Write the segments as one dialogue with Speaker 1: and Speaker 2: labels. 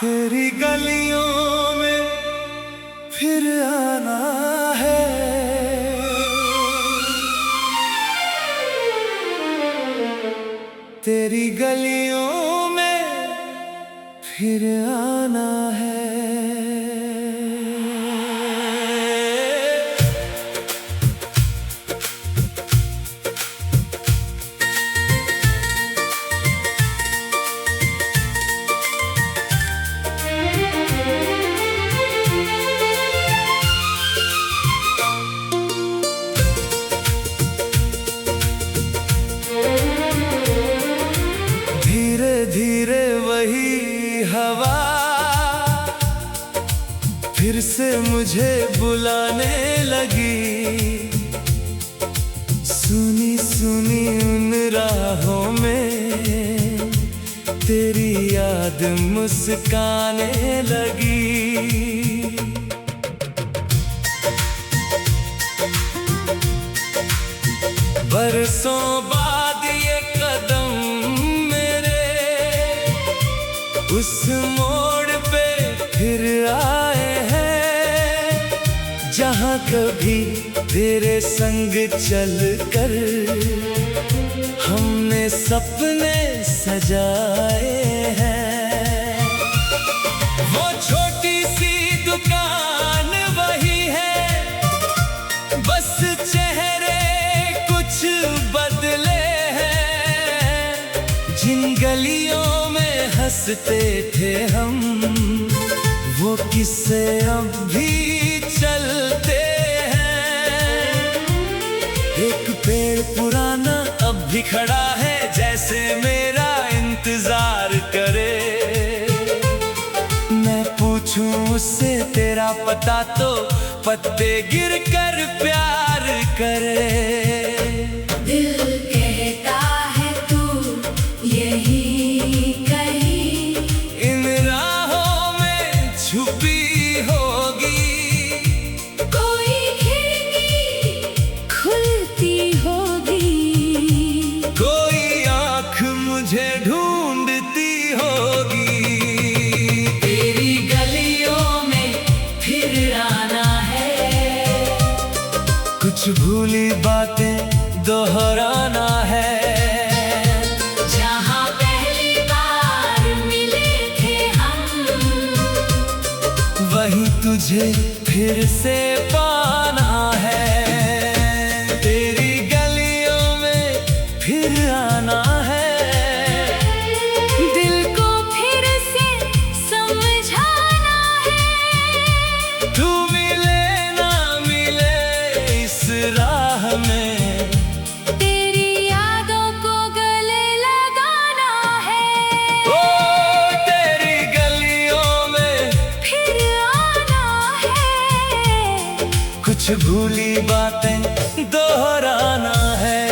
Speaker 1: तेरी गलियों में फिर आना है। तेरी गलियों में फिर आना है। धीरे वही हवा फिर से मुझे बुलाने लगी। सुनी सुनी उन राहों में तेरी याद मुस्काने लगी। बरसों बाद ये कदम उस मोड़ पे फिर आए हैं जहाँ कभी तेरे संग चलकर हमने सपने सजाए हैं। वो छोटी सी दुकान वही है, बस चेहरे कुछ बदले हैं। जिन गलियों हंसते थे हम, वो किस्से अब भी चलते हैं। एक पेड़ पुराना अब भी खड़ा है, जैसे मेरा इंतजार करे। मैं पूछूं उससे तेरा पता तो पत्ते गिर कर प्यार करे।
Speaker 2: दिल कहता है तू यही
Speaker 1: छुपी होगी,
Speaker 2: कोई खिड़की खुलती होगी,
Speaker 1: कोई आँख मुझे ढूंढती होगी।
Speaker 2: तेरी गलियों में फिर आना है,
Speaker 1: कुछ भूली बातें दोहराना है। वही तुझे फिर से पाना है। तेरी गलियों में फिर आना है,
Speaker 2: दिल को फिर से समझाना है।
Speaker 1: तू मिले ना मिले इस राह में,
Speaker 2: तेरी यादों को गले लगाना है।
Speaker 1: ओ तेरी गलियों में कुछ भूली बातें दोहराना है।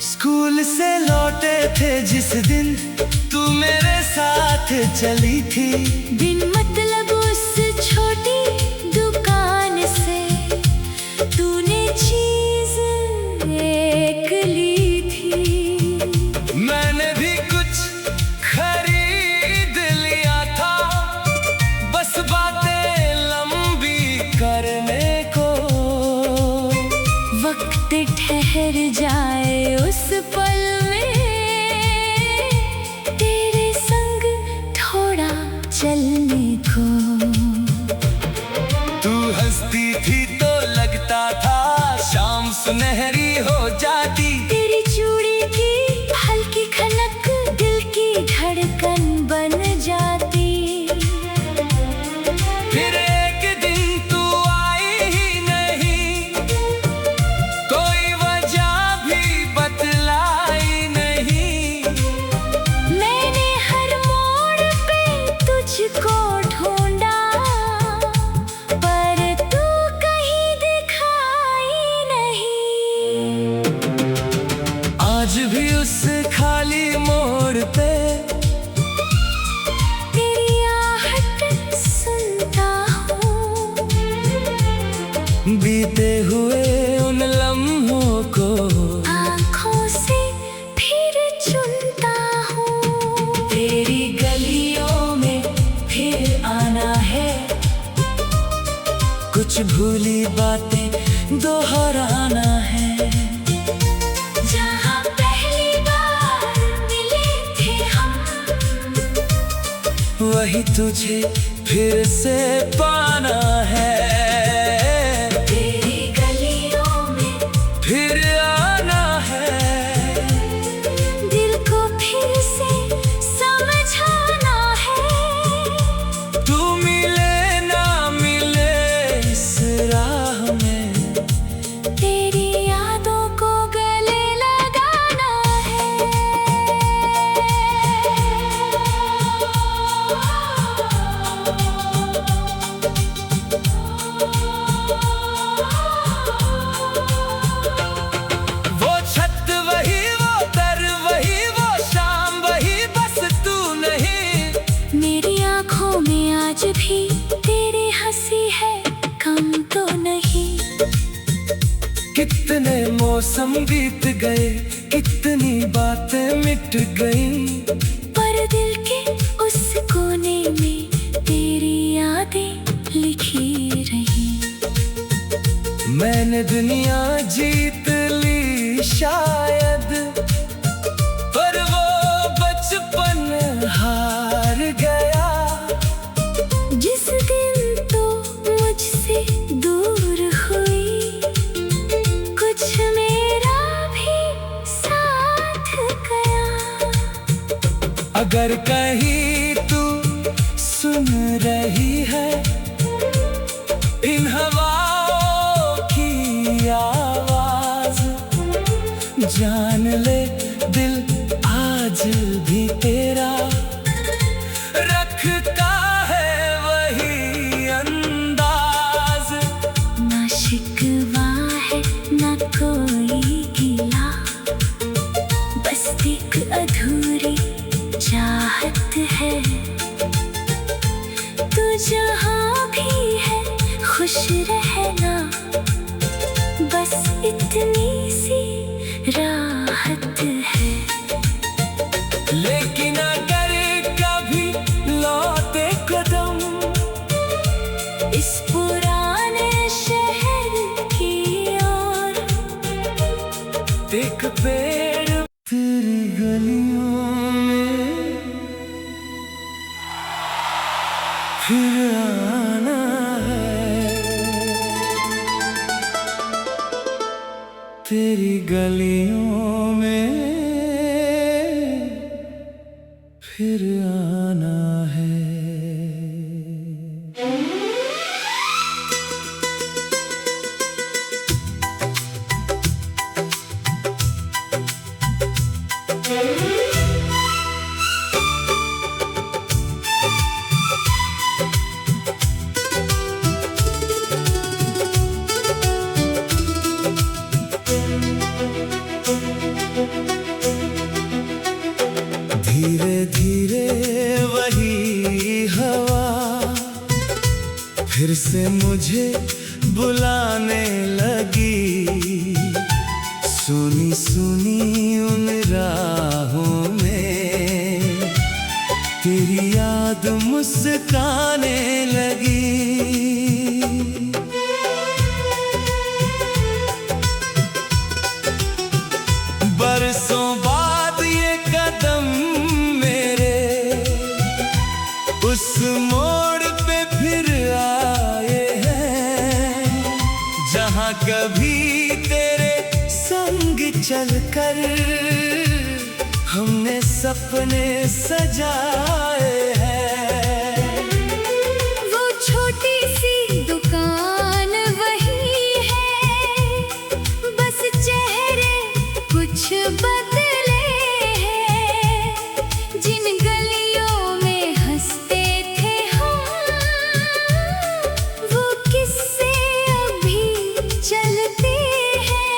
Speaker 1: स्कूल से लौटे थे जिस दिन तू मेरे साथ चली थी,
Speaker 2: बिन मतलब उस छोटी दुकान से तूने चीज एक ली थी।
Speaker 1: मैंने भी कुछ खरीद लिया था, बस बातें लंबी करने को।
Speaker 2: वक्त ठहर जाए उस पल में, तेरे संग थोड़ा चलने को।
Speaker 1: तू हंसती थी तो लगता था शाम सुनहरी हो जाती।
Speaker 2: तेरी चूड़ी की हल्की खनक दिल की धड़कन बन जाती।
Speaker 1: फिर एक दिन तू आई ही नहीं, कोई वजह भी बतलाई नहीं।
Speaker 2: मैंने हर मोड़ पे तुझको ढूंढा, पर तू कहीं दिखाई नहीं।
Speaker 1: आज भी उस खाली मोड़ पे कुछ भूली बातें दोहराना है।
Speaker 2: जहाँ पहली बार मिले थे हम,
Speaker 1: वही तुझे फिर से पाना है।
Speaker 2: तेरी गलियों में
Speaker 1: फिर आना है,
Speaker 2: दिल को फिर से समझाना है।
Speaker 1: तू मिले ना मिले इस राह में,
Speaker 2: तेरी यादों को गले लगाना
Speaker 1: वो छत वही, वो दर वही, वो शाम वही, बस तू नहीं।
Speaker 2: मेरी आँखों में आज भी तेरी हंसी है, कम तो नहीं।
Speaker 1: कितने मौसम बीत गए, कितनी बातें मिट गई,
Speaker 2: पर दिल के उस कोने में तेरी यादें लिखी रही।
Speaker 1: मैंने दुनिया जीत ली शायद, पर वो बचपन हार गया।
Speaker 2: जिस दिन तो मुझसे दूर हुई, कुछ मेरा भी साथ गया।
Speaker 1: अगर कहीं तू सुन रही है इन हवाओं की आवाज, जान ले दिल आज भी तेरा रखता है वही अंदाज।
Speaker 2: ना शिकवा है ना कोई गिला, बस एक अधूरी चाहत है। तू जहाँ भी है खुश रहना, बस इतनी सी राहत है।
Speaker 1: लेकिन अगर कभी लौटे कदम
Speaker 2: इस पुराने शहर की ओर,
Speaker 1: देख पेड़ तेरी गलियों में फिर आना है। तेरी गलियों में फिर आना है। धीरे धीरे वही हवा फिर से मुझे बुलाने लगी। सुनी सुनी उन राहों में तेरी याद मुस्काने लगी। बरसों बाद ये कदम मेरे उस मोड़ पे फिर आए हैं, जहाँ कभी तेरे संग चलकर हमने सपने सजाए हैं।
Speaker 2: वो छोटी सी दुकान वही है, बस चेहरे कुछ बदले हैं। जिन गलियों में हंसते थे हम, वो किस्से अभी चलते हैं।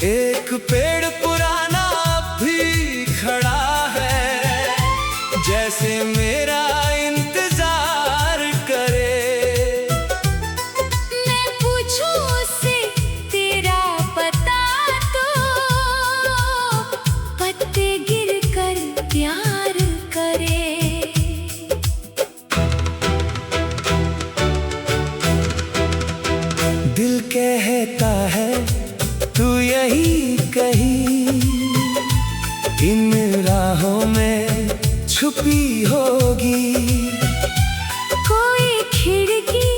Speaker 1: एक पेड़ पुराना भी खड़ा है, जैसे मेरा इंतजार करे।
Speaker 2: मैं पूछूं उससे तेरा पता तो, पत्ते गिर कर प्यार करे।
Speaker 1: छुपी होगी।
Speaker 2: कोई खिड़की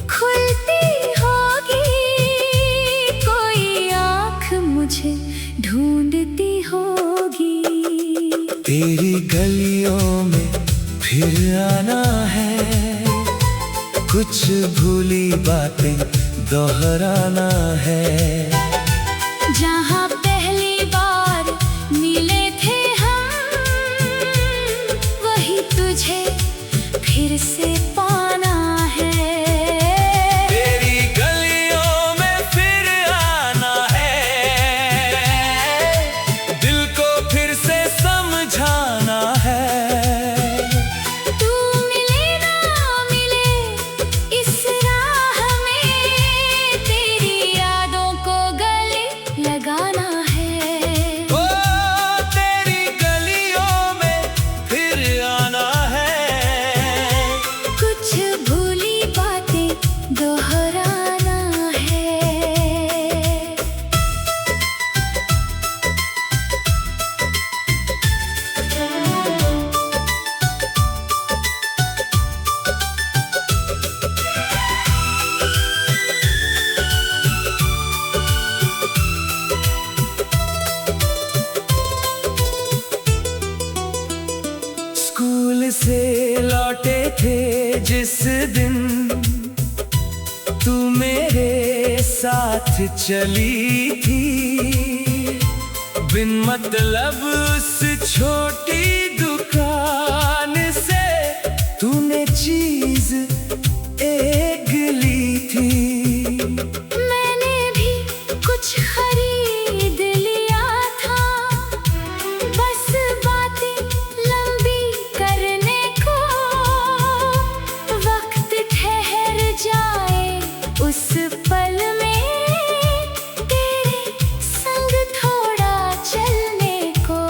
Speaker 2: खुलती होगी, कोई आँख मुझे ढूंढती होगी।
Speaker 1: तेरी गलियों में फिर आना है, कुछ भूली बातें दोहराना है।
Speaker 2: जहाँ पहली बार मिले थे हम, वही तुझे फिर से पाना है।
Speaker 1: तेरी गलियों में फिर आना है, दिल को फिर से समझाना है।
Speaker 2: तू मिले ना मिले इस राह में, तेरी यादों को गले लगाना है।
Speaker 1: ओ तेरी गलियों में फिर आना है,
Speaker 2: कुछ भूली बातें दोहराना है।
Speaker 1: स्कूल से लौटे थे जिस दिन, तू मेरे साथ चली थी। बिन मतलब उस छोटी दुकान से तूने चीज एक ली थी।
Speaker 2: मैंने भी कुछ खरीद लिया था, बस बातें लंबी करने को। वक्त ठहर जाए उस पल में, तेरे संग थोड़ा चलने को।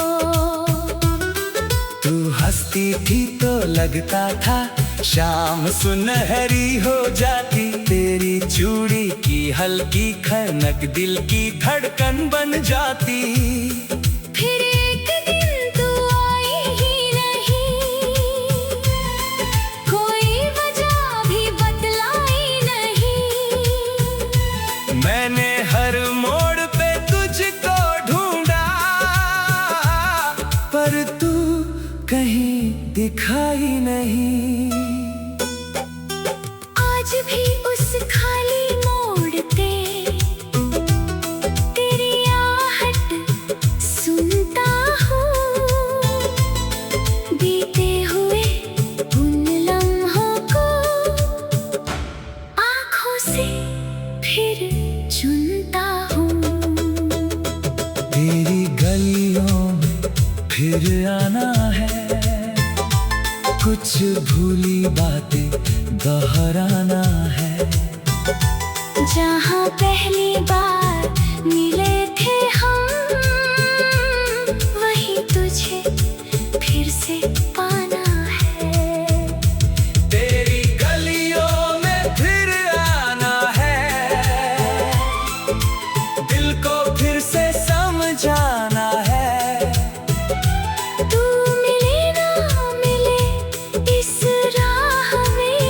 Speaker 1: तू हंसती थी तो लगता था शाम सुनहरी हो जाती। तेरी चूड़ी की हल्की खनक दिल की धड़कन बन जाती।
Speaker 2: फिर एक दिन तू आई ही नहीं, कोई वजह भी बतलाई नहीं।
Speaker 1: मैंने हर मोड़ पे तुझको ढूंढा, पर तू कहीं दिखाई नहीं।
Speaker 2: आज भी उस खाली मोड़ पे तेरी आहट सुनता हूँ। बीते हुए उन लम्हों को आँखों से फिर चुनता हूँ।
Speaker 1: तेरी गलियों में फिर आना है, कुछ भूली बातें दोहराना है।
Speaker 2: जहाँ पहली बार मिले थे हम, वही तुझे फिर से पाना है।
Speaker 1: तेरी गलियों में फिर आना है, दिल को फिर से समझाना है।
Speaker 2: तू मिले ना मिले इस राह में,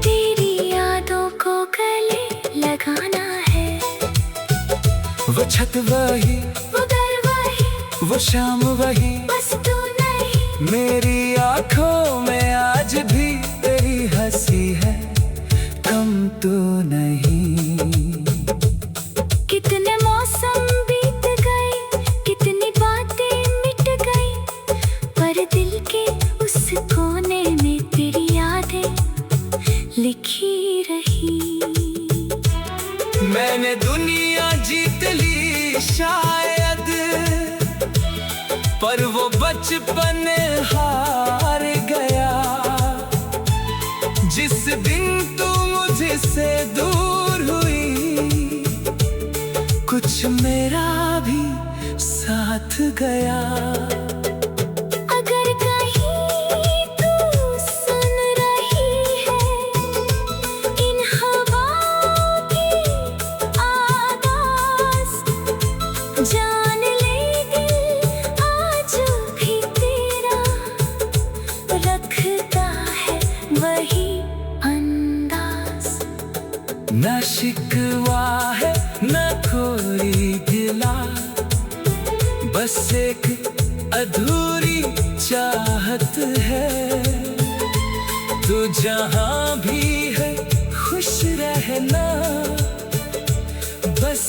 Speaker 2: तेरी यादों को गले लगाना है।
Speaker 1: वो छत वही,
Speaker 2: वो दर वही,
Speaker 1: वो शाम वही,
Speaker 2: बस तू नहीं।
Speaker 1: मेरी आंखों में आज भी तेरी हंसी है, कम तू नहीं।
Speaker 2: कितने मौसम बीत गए, कितनी बातें मिट गई, पर दिल के उस कोने में तेरी यादें लिखी रही।
Speaker 1: मैंने दुनिया जीत ली शायद, पर वो बचपन हार गया। जिस दिन तू मुझसे दूर हुई, कुछ मेरा भी साथ गया।
Speaker 2: अगर कहीं तू सुन रही है इन हवाओं की आवाज़, जान ले दिल आज भी तेरा
Speaker 1: बस एक अधूरी चाहत है, तू जहां भी है खुश रहना, बस